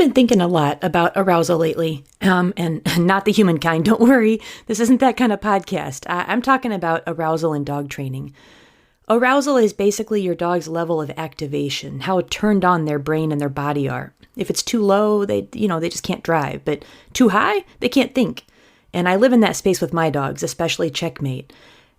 been thinking a lot about arousal lately, and not the human kind. Don't worry, this isn't that kind of podcast. I'm talking about arousal in dog training. Arousal is basically your dog's level of activation, how turned on their brain and their body are. If it's too low, they just can't drive, but too high, they can't think. And I live in that space with my dogs, especially Checkmate.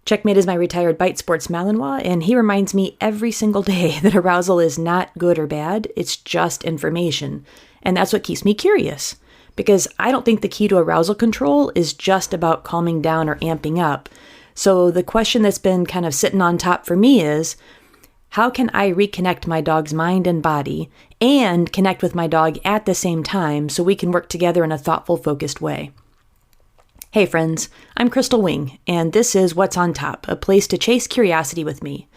Checkmate is my retired bite sports Malinois, and he reminds me every single day that arousal is not good or bad, it's just information. And that's what keeps me curious, because I don't think the key to arousal control is just about calming down or amping up. So the question that's been kind of sitting on top for me is, how can I reconnect my dog's mind and body and connect with my dog at the same time so we can work together in a thoughtful, focused way? Hey friends, I'm Crystal Wing, and this is What's on Top, a place to chase curiosity with me.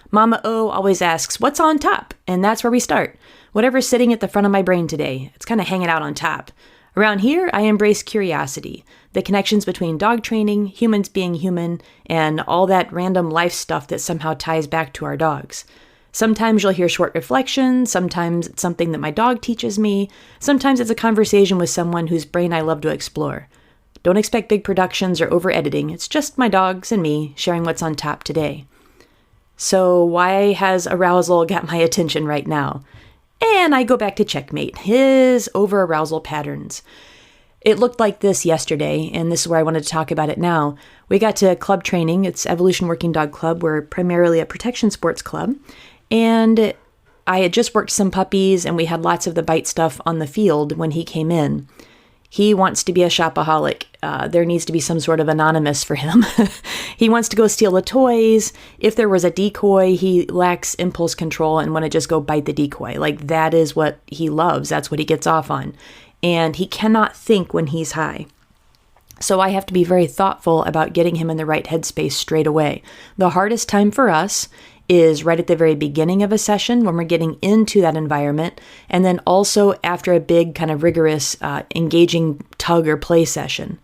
Mama O always asks, what's on top? And that's where we start. Whatever's sitting at the front of my brain today, it's kind of hanging out on top. Around here, I embrace curiosity, the connections between dog training, humans being human, and all that random life stuff that somehow ties back to our dogs. Sometimes you'll hear short reflections, sometimes it's something that my dog teaches me, sometimes it's a conversation with someone whose brain I love to explore. Don't expect big productions or over-editing. It's just my dogs and me sharing what's on top today. So why has arousal got my attention right now? And I go back to Checkmate, his over-arousal patterns. It looked like this yesterday, and this is where I wanted to talk about it now. We got to club training. It's Evolution Working Dog Club. We're primarily a protection sports club. And I had just worked some puppies, and we had lots of the bite stuff on the field when he came in. He wants to be a shopaholic. There needs to be some sort of anonymous for him. He wants to go steal the toys. If there was a decoy, he lacks impulse control and want to just go bite the decoy. Like, that is what he loves. That's what he gets off on. And he cannot think when he's high. So I have to be very thoughtful about getting him in the right headspace straight away. The hardest time for us is right at the very beginning of a session when we're getting into that environment, and then also after a big kind of rigorous engaging tug or play session.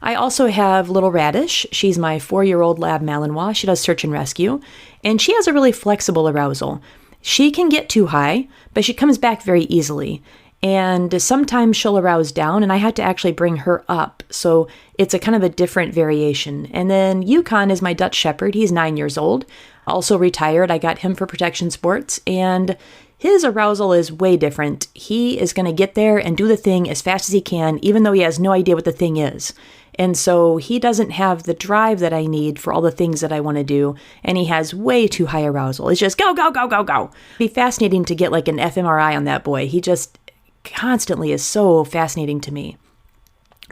I also have little Rad-ish. She's my 4-year-old lab Malinois. She does search and rescue, and she has a really flexible arousal. She can get too high, but she comes back very easily. And sometimes she'll arouse down, and I had to actually bring her up. So it's a kind of a different variation. And then Yukon is my Dutch Shepherd. He's 9 years old, also retired. I got him for protection sports, and his arousal is way different. He is going to get there and do the thing as fast as he can, even though he has no idea what the thing is. And so he doesn't have the drive that I need for all the things that I want to do, and he has way too high arousal. It's just go, go, go, go, go. It'd be fascinating to get like an fMRI on that boy. He just constantly is so fascinating to me.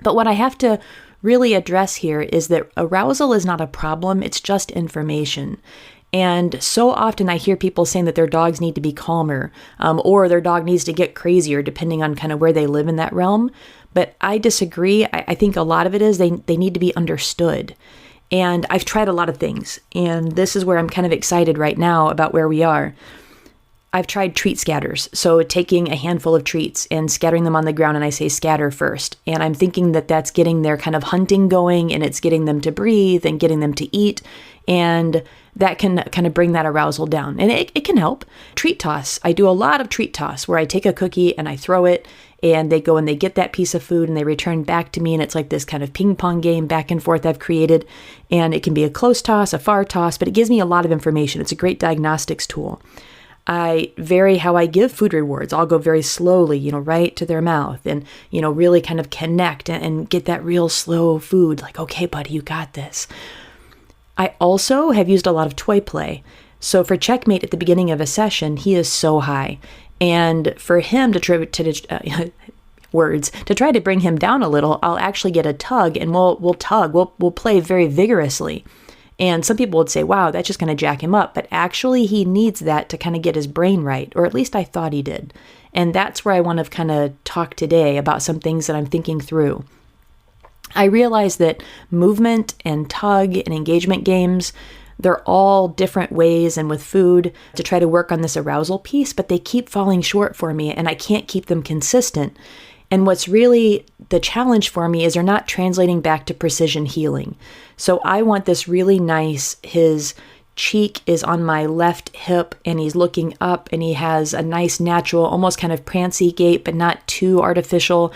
But what I have to really address here is that arousal is not a problem, it's just information. And so often I hear people saying that their dogs need to be calmer, or their dog needs to get crazier, depending on kind of where they live in that realm. But I disagree. I think a lot of it is they need to be understood. And I've tried a lot of things, and this is where I'm kind of excited right now about where we are. I've tried treat scatters, so taking a handful of treats and scattering them on the ground, and I say scatter first. And I'm thinking that that's getting their kind of hunting going, and it's getting them to breathe and getting them to eat, and that can kind of bring that arousal down. And it can help. Treat toss. I do a lot of treat toss where I take a cookie and I throw it, and they go and they get that piece of food and they return back to me, and it's like this kind of ping pong game back and forth I've created. And it can be a close toss, a far toss, but it gives me a lot of information. It's a great diagnostics tool. I vary how I give food rewards. I'll go very slowly, right to their mouth, and, really kind of connect and get that real slow food. Like, okay, buddy, you got this. I also have used a lot of toy play. So for Checkmate at the beginning of a session, he is so high. And for him to try to bring him down a little, I'll actually get a tug, and we'll tug. We'll play very vigorously. And some people would say, wow, that's just going to jack him up. But actually, he needs that to kind of get his brain right, or at least I thought he did. And that's where I want to kind of talk today about some things that I'm thinking through. I realize that movement and tug and engagement games, they're all different ways and with food to try to work on this arousal piece, but they keep falling short for me, and I can't keep them consistent. And what's really the challenge for me is they're not translating back to precision healing. So I want this really nice, his cheek is on my left hip and he's looking up and he has a nice natural, almost kind of prancy gait, but not too artificial.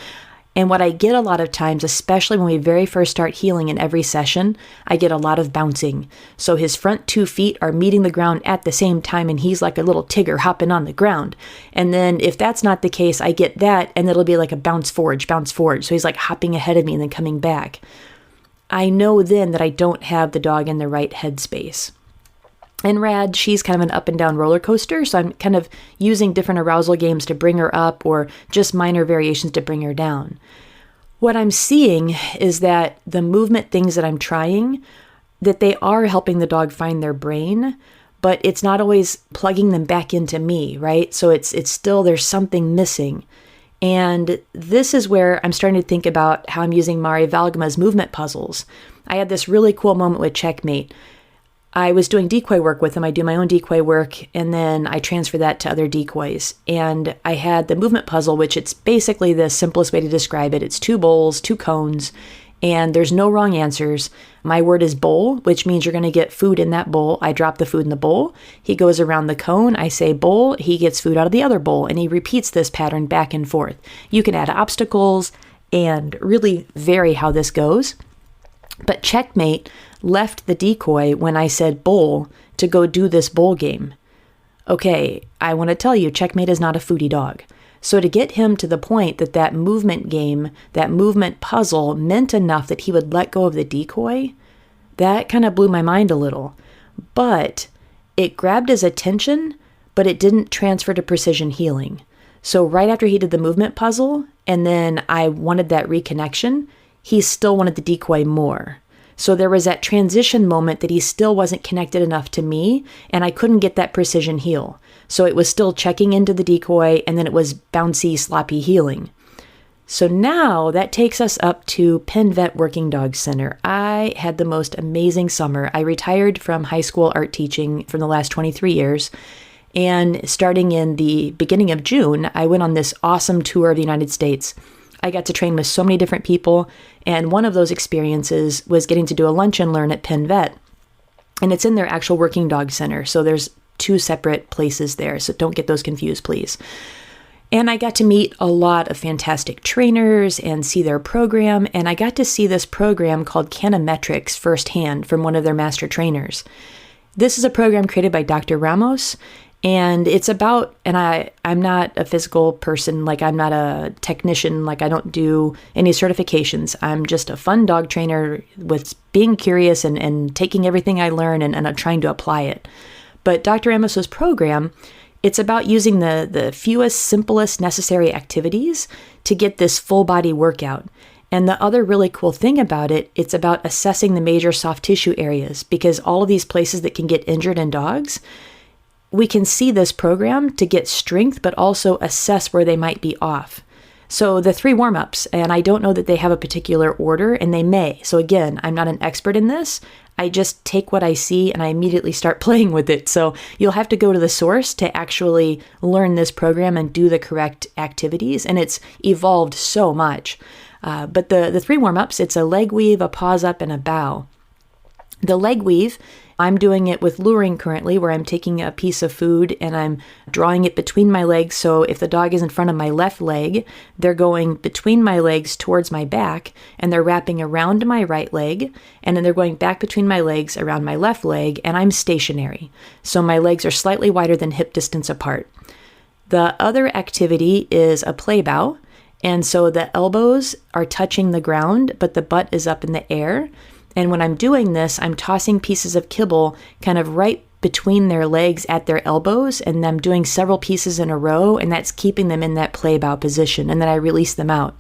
And what I get a lot of times, especially when we very first start healing in every session, I get a lot of bouncing. So his front 2 feet are meeting the ground at the same time and he's like a little Tigger hopping on the ground. And then if that's not the case, I get that and it'll be like a bounce forward. So he's like hopping ahead of me and then coming back. I know then that I don't have the dog in the right headspace. And Rad, she's kind of an up and down roller coaster, so I'm kind of using different arousal games to bring her up or just minor variations to bring her down. What I'm seeing is that the movement things that I'm trying, that they are helping the dog find their brain, but it's not always plugging them back into me, right? So it's still, there's something missing. And this is where I'm starting to think about how I'm using Mari Valgama's movement puzzles. I had this really cool moment with Checkmate. I was doing decoy work with him. I do my own decoy work, and then I transfer that to other decoys. And I had the movement puzzle, which it's basically the simplest way to describe it. It's 2 bowls, 2 cones, and there's no wrong answers. My word is bowl, which means you're going to get food in that bowl. I drop the food in the bowl. He goes around the cone. I say bowl. He gets food out of the other bowl, and he repeats this pattern back and forth. You can add obstacles and really vary how this goes. But Checkmate left the decoy when I said bowl to go do this bowl game. Okay, I want to tell you, Checkmate is not a foodie dog. So to get him to the point that that movement game, that movement puzzle meant enough that he would let go of the decoy, that kind of blew my mind a little. But it grabbed his attention, but it didn't transfer to precision healing. So right after he did the movement puzzle, and then I wanted that reconnection, he still wanted the decoy more. So there was that transition moment that he still wasn't connected enough to me, and I couldn't get that precision heal. So it was still checking into the decoy, and then it was bouncy, sloppy healing. So now that takes us up to Penn Vet Working Dog Center. I had the most amazing summer. I retired from high school art teaching for the last 23 years. And starting in the beginning of June, I went on this awesome tour of the United States. I got to train with so many different people, and one of those experiences was getting to do a lunch and learn at Penn Vet. And it's in their actual working dog center, so there's 2 separate places there, so don't get those confused, please. And I got to meet a lot of fantastic trainers and see their program, and I got to see this program called Canimetrics firsthand from one of their master trainers. This is a program created by Dr. Ramos, and it's about, and I'm not a physical person, like I'm not a technician, like I don't do any certifications. I'm just a fun dog trainer with being curious and taking everything I learn and trying to apply it. But Dr. Ramos's program, it's about using the fewest, simplest necessary activities to get this full body workout. And the other really cool thing about it, it's about assessing the major soft tissue areas, because all of these places that can get injured in dogs, we can see this program to get strength, but also assess where they might be off. So the 3 warm-ups, and I don't know that they have a particular order, and they may. So again, I'm not an expert in this. I just take what I see and I immediately start playing with it. So you'll have to go to the source to actually learn this program and do the correct activities. And it's evolved so much. But the 3 warm-ups, it's a leg weave, a paws up, and a bow. The leg weave, I'm doing it with luring currently, where I'm taking a piece of food and I'm drawing it between my legs. So if the dog is in front of my left leg, they're going between my legs towards my back, and they're wrapping around my right leg, and then they're going back between my legs around my left leg, and I'm stationary. So my legs are slightly wider than hip distance apart. The other activity is a play bow, and so the elbows are touching the ground, but the butt is up in the air. And when I'm doing this, I'm tossing pieces of kibble kind of right between their legs at their elbows, and I'm doing several pieces in a row, and that's keeping them in that play bow position, and then I release them out.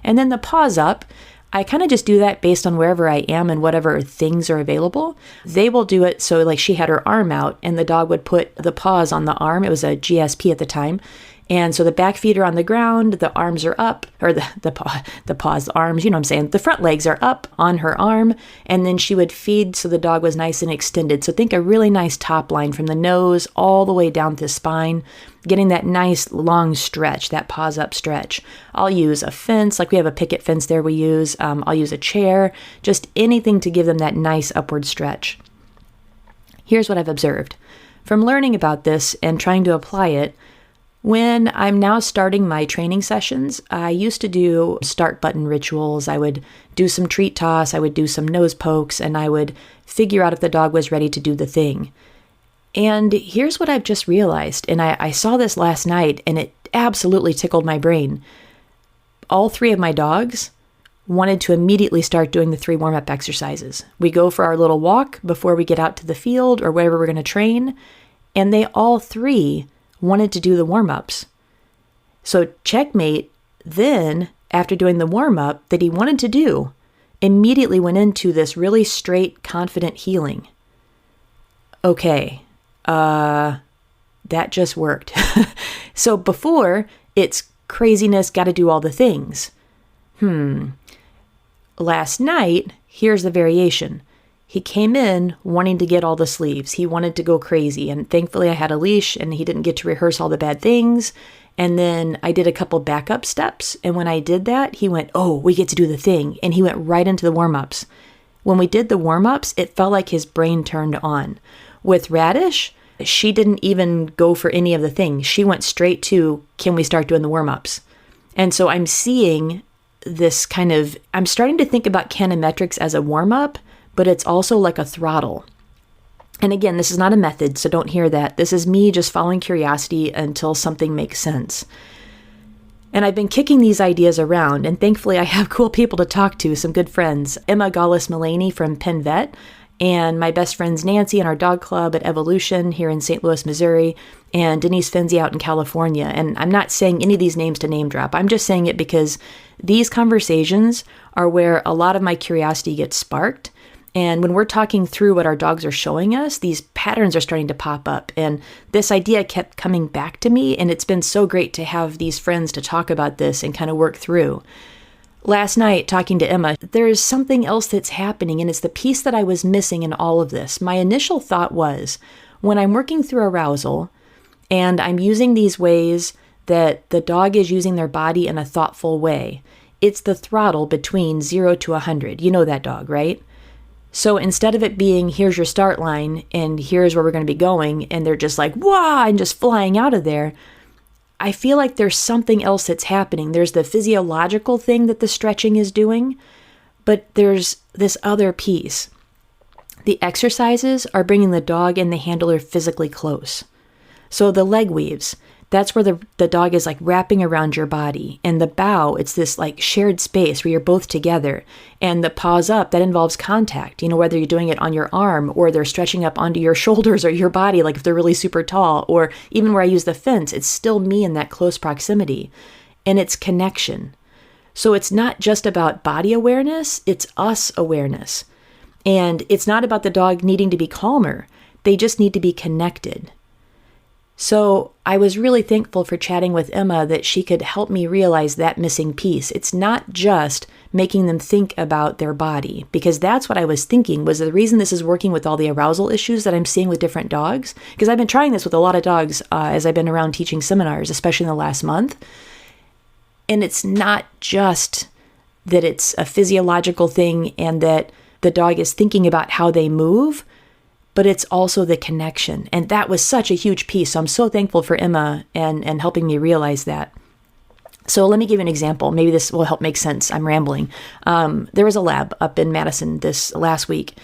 And then the paws up, I kind of just do that based on wherever I am and whatever things are available. They will do it so like she had her arm out, and the dog would put the paws on the arm. It was a GSP at the time. And so the back feet are on the ground, the arms are up, or the paws, the arms, you know what I'm saying? The front legs are up on her arm, and then she would feed so the dog was nice and extended. So think a really nice top line from the nose all the way down to spine, getting that nice long stretch, that paws up stretch. I'll use a fence, like we have a picket fence there we use. I'll use a chair, just anything to give them that nice upward stretch. Here's what I've observed. From learning about this and trying to apply it, when I'm now starting my training sessions, I used to do start button rituals. I would do some treat toss, I would do some nose pokes, and I would figure out if the dog was ready to do the thing. And here's what I've just realized, and I saw this last night, and it absolutely tickled my brain. All three of my dogs wanted to immediately start doing the 3 warm-up exercises. We go for our little walk before we get out to the field or wherever we're going to train, and they all 3 wanted to do the warm-ups. So Checkmate then, after doing the warm-up that he wanted to do, immediately went into this really straight, confident healing. Okay, that just worked. So before, it's craziness, got to do all the things. Last night, here's the variation. He came in wanting to get all the sleeves. He wanted to go crazy. And thankfully I had a leash and he didn't get to rehearse all the bad things. And then I did a couple backup steps. And when I did that, he went, oh, we get to do the thing. And he went right into the warm-ups. When we did the warm-ups, it felt like his brain turned on. With Rad-ish, she didn't even go for any of the things. She went straight to, can we start doing the warm-ups? And so I'm seeing this I'm starting to think about canimetrics as a warm-up, but it's also like a throttle. And again, this is not a method, so don't hear that. This is me just following curiosity until something makes sense. And I've been kicking these ideas around, and thankfully I have cool people to talk to, some good friends. Emma Malinois from Penn Vet, and my best friends Nancy and our dog club at Evolution here in St. Louis, Missouri, and Denise Finzi out in California. And I'm not saying any of these names to name drop. I'm just saying it because these conversations are where a lot of my curiosity gets sparked. And when we're talking through what our dogs are showing us, these patterns are starting to pop up. And this idea kept coming back to me, and it's been so great to have these friends to talk about this and kind of work through. Last night, talking to Emma, there's something else that's happening, and it's the piece that I was missing in all of this. My initial thought was, when I'm working through arousal, and I'm using these ways that the dog is using their body in a thoughtful way, it's the throttle between 0 to 100. You know that dog, right? So instead of it being, here's your start line, and here's where we're going to be going, and they're just like, wah, and just flying out of there, I feel like there's something else that's happening. There's the physiological thing that the stretching is doing, but there's this other piece. The exercises are bringing the dog and the handler physically close. So the leg weaves, that's where the dog is like wrapping around your body. And the bow, it's this like shared space where you're both together. And the paws up, that involves contact, whether you're doing it on your arm or they're stretching up onto your shoulders or your body, like if they're really super tall, or even where I use the fence, it's still me in that close proximity. And it's connection. So it's not just about body awareness, it's us awareness. And it's not about the dog needing to be calmer. They just need to be connected. So I was really thankful for chatting with Emma that she could help me realize that missing piece. It's not just making them think about their body, because that's what I was thinking was the reason this is working with all the arousal issues that I'm seeing with different dogs. Because I've been trying this with a lot of dogs as I've been around teaching seminars, especially in the last month. And it's not just that it's a physiological thing and that the dog is thinking about how they move, but it's also the connection. And that was such a huge piece. So I'm so thankful for Emma and helping me realize that. So let me give you an example. Maybe this will help make sense. I'm rambling. There was a lab up in Madison this last week,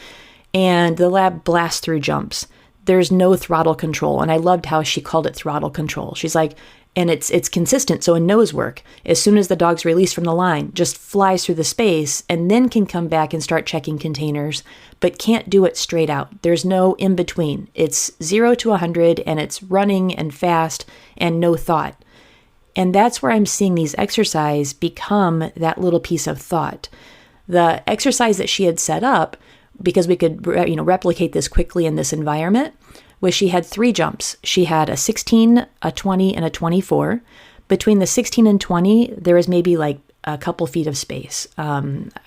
and the lab blasts through jumps. There's no throttle control. And I loved how she called it throttle control. She's like, and it's consistent. So in nose work, as soon as the dog's released from the line, just flies through the space and then can come back and start checking containers, but can't do it straight out. There's no in between. It's 0 to 100 and it's running and fast and no thought. And that's where I'm seeing these exercises become that little piece of thought. The exercise that she had set up, because we could replicate this quickly in this environment, was she had 3 jumps. She had a 16, a 20, and a 24. Between the 16 and 20, there was maybe like a couple feet of space,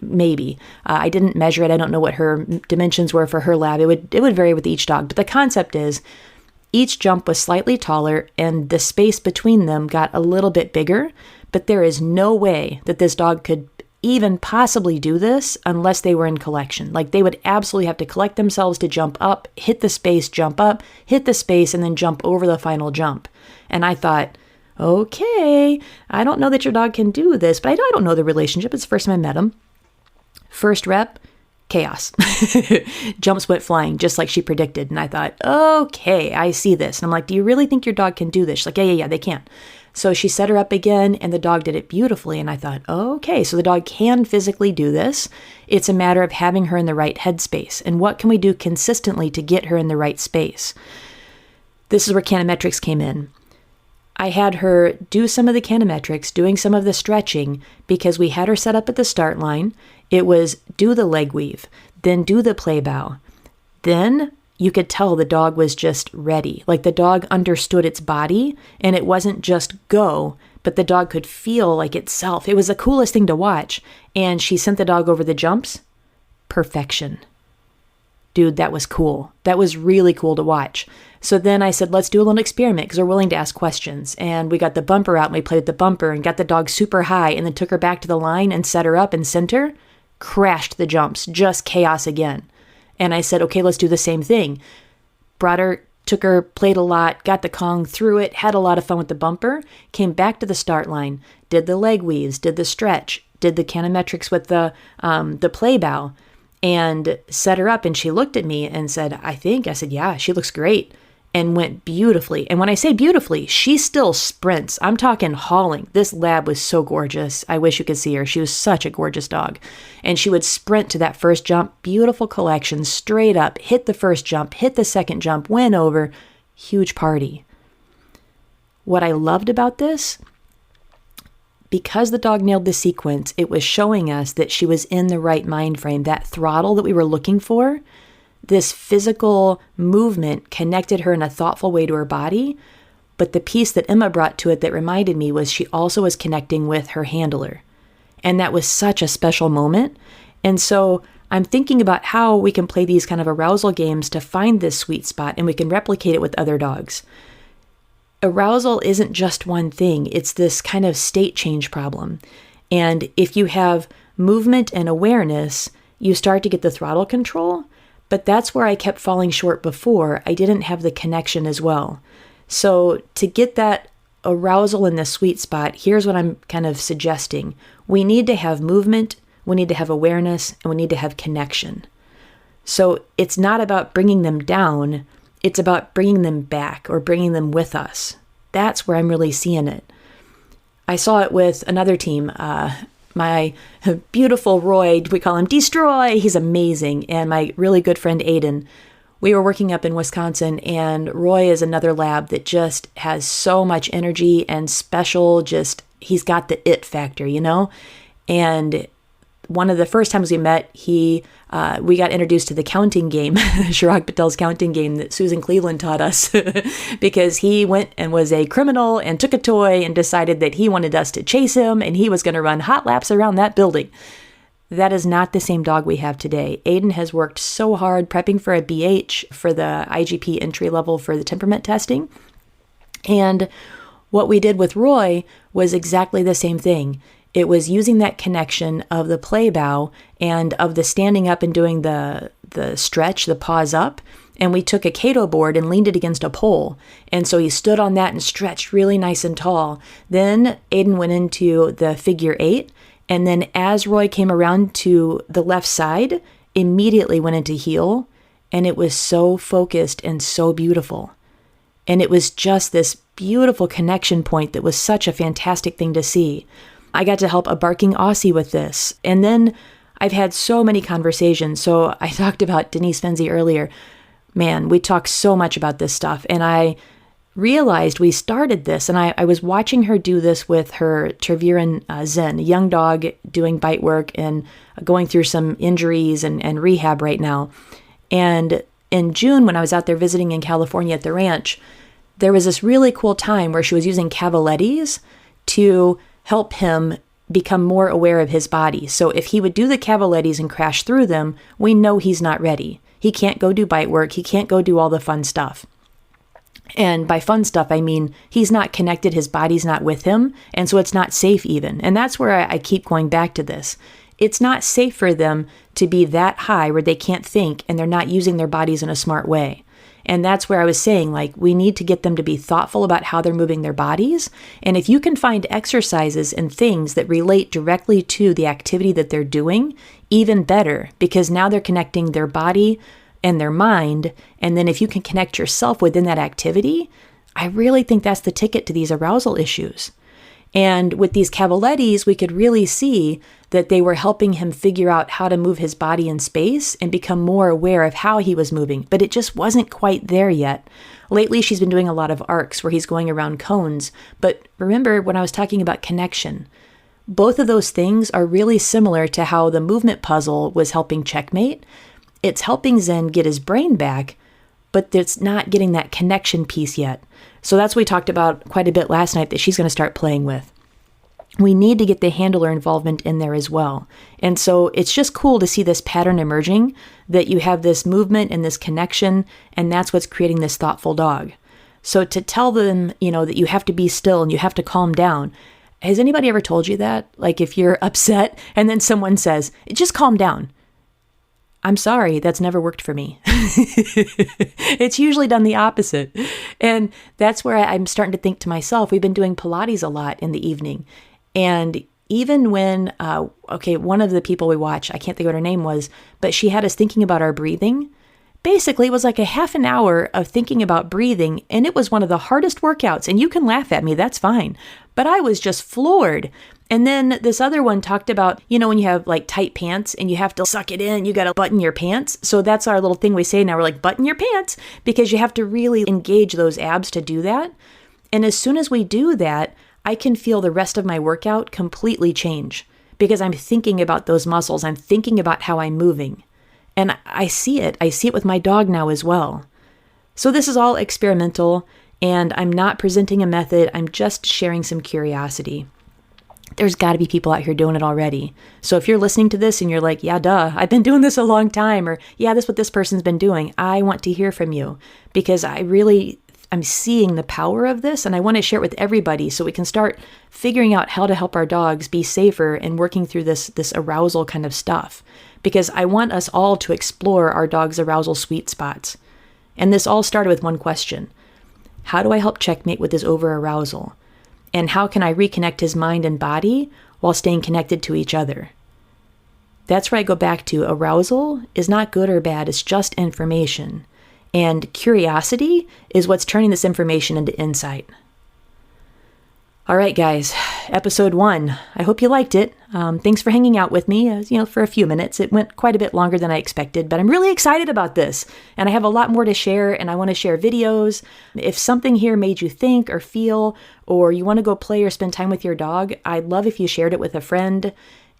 maybe. I didn't measure it. I don't know what her dimensions were for her lab. It would vary with each dog. But the concept is each jump was slightly taller and the space between them got a little bit bigger, but there is no way that this dog could even possibly do this unless they were in collection. Like they would absolutely have to collect themselves to jump up, hit the space, jump up, hit the space, and then jump over the final jump. And I thought, okay, I don't know that your dog can do this, but I don't know the relationship. It's the first time I met him. First rep, chaos. Jumps went flying just like she predicted. And I thought, okay, I see this. And I'm like, do you really think your dog can do this? She's like, yeah, they can. So she set her up again and the dog did it beautifully. And I thought, okay, so the dog can physically do this. It's a matter of having her in the right headspace. And what can we do consistently to get her in the right space? This is where canimetrics came in. I had her do some of the canimetrics, doing some of the stretching, because we had her set up at the start line. It was do the leg weave, then do the play bow. Then you could tell the dog was just ready. Like the dog understood its body and it wasn't just go, but the dog could feel like itself. It was the coolest thing to watch. And she sent the dog over the jumps. Perfection. Dude, that was cool. That was really cool to watch. So then I said, let's do a little experiment because we're willing to ask questions. And we got the bumper out and we played with the bumper and got the dog super high and then took her back to the line and set her up and center. Crashed the jumps, just chaos again. And I said, okay, let's do the same thing. Brought her, took her, played a lot, got the Kong, threw it, had a lot of fun with the bumper, came back to the start line, did the leg weaves, did the stretch, did the canimetrics with the play bow, and set her up. And she looked at me and said, I said, yeah, she looks great. And went beautifully. And when I say beautifully, she still sprints. I'm talking hauling. This lab was so gorgeous. I wish you could see her. She was such a gorgeous dog. And she would sprint to that first jump, beautiful collection, straight up, hit the first jump, hit the second jump, went over, huge party. What I loved about this, because the dog nailed the sequence, it was showing us that she was in the right mind frame. That throttle that we were looking for, this physical movement connected her in a thoughtful way to her body. But the piece that Emma brought to it that reminded me was she also was connecting with her handler. And that was such a special moment. And so I'm thinking about how we can play these kind of arousal games to find this sweet spot and we can replicate it with other dogs. Arousal isn't just one thing. It's this kind of state change problem. And if you have movement and awareness, you start to get the throttle control. But that's where I kept falling short before. I didn't have the connection as well. So to get that arousal in the sweet spot, here's what I'm kind of suggesting. We need to have movement, we need to have awareness, and we need to have connection. So it's not about bringing them down, it's about bringing them back or bringing them with us. That's where I'm really seeing it. I saw it with another team, my beautiful Roy, we call him Destroy. He's amazing. And my really good friend Aiden, we were working up in Wisconsin, and Roy is another lab that just has so much energy and special, he's got the it factor, you know? And one of the first times we met, we got introduced to the counting game, Chirag Patel's counting game that Susan Cleveland taught us, because he went and was a criminal and took a toy and decided that he wanted us to chase him and he was going to run hot laps around that building. That is not the same dog we have today. Aiden has worked so hard prepping for a BH, for the IGP entry level for the temperament testing. And what we did with Roy was exactly the same thing. It was using that connection of the play bow and of the standing up and doing the stretch, the paws up. And we took a Kato board and leaned it against a pole. And so he stood on that and stretched really nice and tall. Then Aiden went into the figure 8. And then as Roy came around to the left side, immediately went into heel. And it was so focused and so beautiful. And it was just this beautiful connection point that was such a fantastic thing to see. I got to help a barking Aussie with this. And then I've had so many conversations. So I talked about Denise Fenzi earlier. Man, we talk so much about this stuff. And I realized we started this, and I was watching her do this with her Tervuren Zen, a young dog doing bite work and going through some injuries and rehab right now. And in June, when I was out there visiting in California at the ranch, there was this really cool time where she was using cavalettis to help him become more aware of his body. So if he would do the cavalettis and crash through them, we know he's not ready. He can't go do bite work. He can't go do all the fun stuff. And by fun stuff, I mean he's not connected, his body's not with him, and so it's not safe even. And that's where I keep going back to this. It's not safe for them to be that high where they can't think and they're not using their bodies in a smart way. And that's where I was saying, like, we need to get them to be thoughtful about how they're moving their bodies. And if you can find exercises and things that relate directly to the activity that they're doing, even better, because now they're connecting their body and their mind. And then if you can connect yourself within that activity, I really think that's the ticket to these arousal issues. And with these cavalettis, we could really see that they were helping him figure out how to move his body in space and become more aware of how he was moving. But it just wasn't quite there yet. Lately, she's been doing a lot of arcs where he's going around cones. But remember when I was talking about connection, both of those things are really similar to how the movement puzzle was helping Checkmate. It's helping Zen get his brain back, but it's not getting that connection piece yet. So that's what we talked about quite a bit last night that she's going to start playing with. We need to get the handler involvement in there as well. And so it's just cool to see this pattern emerging, that you have this movement and this connection, and that's what's creating this thoughtful dog. So to tell them, that you have to be still and you have to calm down, has anybody ever told you that? Like if you're upset and then someone says, just calm down. I'm sorry, that's never worked for me. It's usually done the opposite. And that's where I'm starting to think to myself, we've been doing Pilates a lot in the evening. And even when, one of the people we watch, I can't think what her name was, but she had us thinking about our breathing. Basically, it was like a half an hour of thinking about breathing, and it was one of the hardest workouts. And you can laugh at me, that's fine. But I was just floored. And then this other one talked about, when you have like tight pants and you have to suck it in, you got to button your pants. So that's our little thing we say now. We're like, button your pants, because you have to really engage those abs to do that. And as soon as we do that, I can feel the rest of my workout completely change because I'm thinking about those muscles. I'm thinking about how I'm moving. And I see it. I see it with my dog now as well. So this is all experimental, and I'm not presenting a method. I'm just sharing some curiosity. There's got to be people out here doing it already. So if you're listening to this and you're like, yeah, duh, I've been doing this a long time, or yeah, that's what this person's been doing, I want to hear from you, because I'm seeing the power of this, and I want to share it with everybody so we can start figuring out how to help our dogs be safer and working through this arousal kind of stuff. Because I want us all to explore our dog's arousal sweet spots. And this all started with one question. How do I help Checkmate with his over-arousal? And how can I reconnect his mind and body while staying connected to each other? That's where I go back to arousal is not good or bad, it's just information. And curiosity is what's turning this information into insight. All right, guys, episode 1. I hope you liked it. Thanks for hanging out with me, for a few minutes. It went quite a bit longer than I expected, but I'm really excited about this. And I have a lot more to share, and I want to share videos. If something here made you think or feel, or you want to go play or spend time with your dog, I'd love if you shared it with a friend.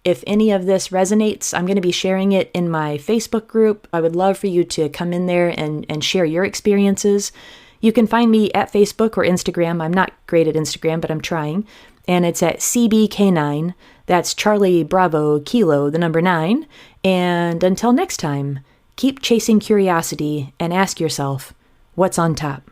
If any of this resonates, I'm going to be sharing it in my Facebook group. I would love for you to come in there and share your experiences. You can find me at Facebook or Instagram. I'm not great at Instagram, but I'm trying. And it's at CBK9. That's Charlie Bravo Kilo, the number 9. And until next time, keep chasing curiosity and ask yourself, what's on top?